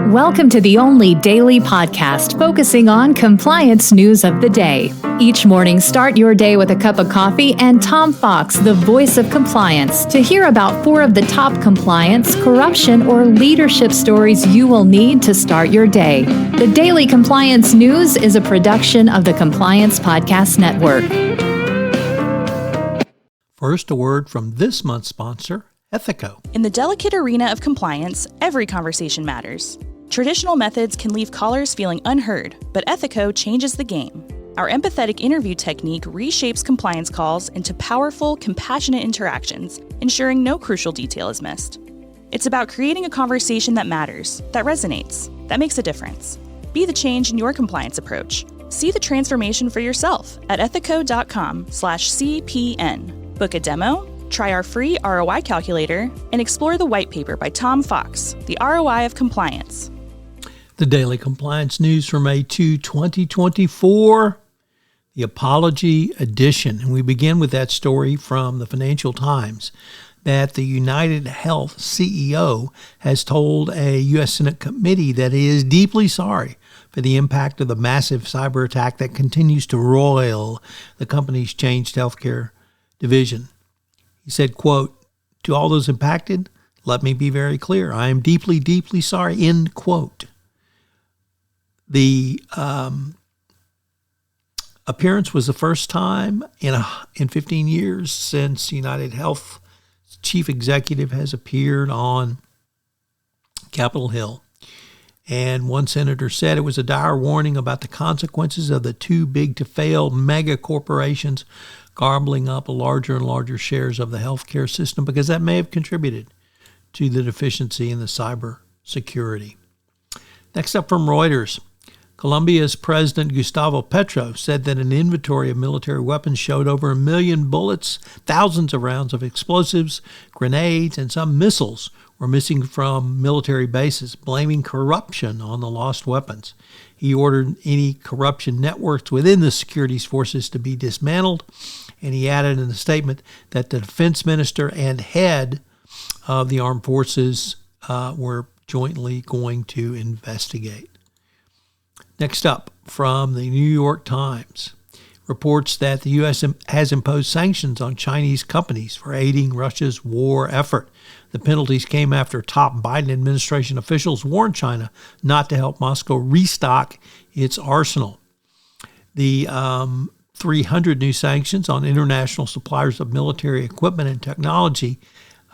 Welcome to the only daily podcast focusing on compliance news of the day. Each morning, start your day with a cup of coffee and Tom Fox, the voice of compliance, to hear about 4 of the top compliance, corruption, or leadership stories you will need to start your day. The Daily Compliance News is a production of the Compliance Podcast Network. First, a word from this month's sponsor, Ethico. In the delicate arena of compliance, every conversation matters. Traditional methods can leave callers feeling unheard, but Ethico changes the game. Our empathetic interview technique reshapes compliance calls into powerful, compassionate interactions, ensuring no crucial detail is missed. It's about creating a conversation that matters, that resonates, that makes a difference. Be the change in your compliance approach. See the transformation for yourself at ethico.com/CPN. Book a demo, try our free ROI calculator, and explore the white paper by Tom Fox, The ROI of Compliance. The Daily Compliance News for May 2, 2024, the Apology Edition. And we begin with that story from the Financial Times that the UnitedHealth CEO has told a U.S. Senate committee that he is deeply sorry for the impact of the massive cyber attack that continues to roil the company's changed healthcare division. He said, quote, "To all those impacted, let me be very clear. I am deeply, deeply sorry," end quote. The appearance was the first time in 15 years since UnitedHealth's chief executive has appeared on Capitol Hill. And one senator said it was a dire warning about the consequences of the too big to fail mega corporations garbling up larger and larger shares of the healthcare system, because that may have contributed to the deficiency in the cyber security. Next up from Reuters, Colombia's President Gustavo Petro said that an inventory of military weapons showed over 1 million bullets, thousands of rounds of explosives, grenades, and some missiles were missing from military bases, blaming corruption on the lost weapons. He ordered any corruption networks within the security forces to be dismantled, and he added in a statement that the defense minister and head of the armed forces were jointly going to investigate. Next up, from the New York Times, reports that the U.S. has imposed sanctions on Chinese companies for aiding Russia's war effort. The penalties came after top Biden administration officials warned China not to help Moscow restock its arsenal. The 300 new sanctions on international suppliers of military equipment and technology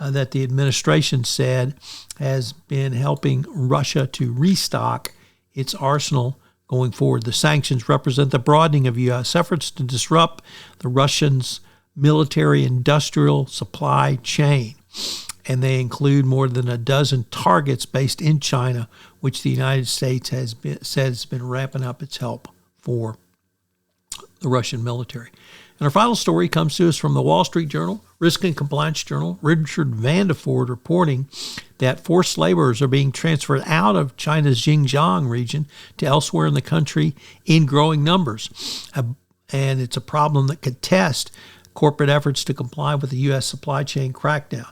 that the administration said has been helping Russia to restock its arsenal going forward. The sanctions represent the broadening of U.S. efforts to disrupt the Russians' military-industrial supply chain, and they include more than a dozen targets based in China, which the United States has been ramping up its help for the Russian military. And our final story comes to us from the Wall Street Journal, Risk and Compliance Journal. Richard Vandeford reporting that forced laborers are being transferred out of China's Xinjiang region to elsewhere in the country in growing numbers. And it's a problem that could test corporate efforts to comply with the U.S. supply chain crackdown.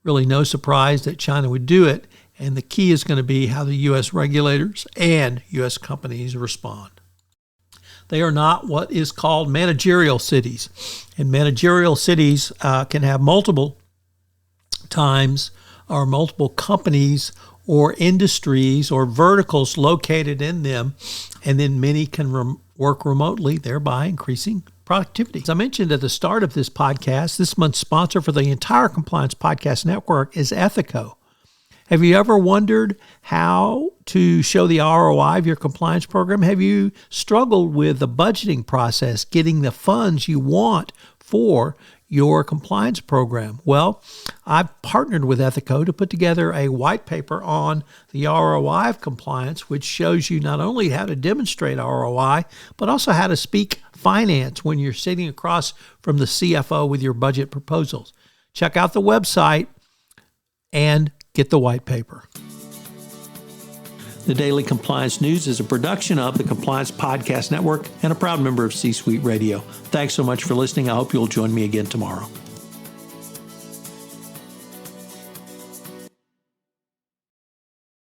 Really no surprise that China would do it, and the key is going to be how the U.S. regulators and U.S. companies respond. They are not what is called managerial cities. And managerial cities can have multiple times or multiple companies or industries or verticals located in them, and then many can work remotely, thereby increasing productivity. As I mentioned at the start of this podcast, this month's sponsor for the entire Compliance Podcast Network is Ethico. Have you ever wondered how to show the ROI of your compliance program? Have you struggled with the budgeting process, getting the funds you want for your compliance program? Well, I've partnered with Ethico to put together a white paper on the ROI of compliance, which shows you not only how to demonstrate ROI, but also how to speak finance when you're sitting across from the CFO with your budget proposals. Check out the website and get the white paper. The Daily Compliance News is a production of the Compliance Podcast Network and a proud member of C-Suite Radio. Thanks so much for listening. I hope you'll join me again tomorrow.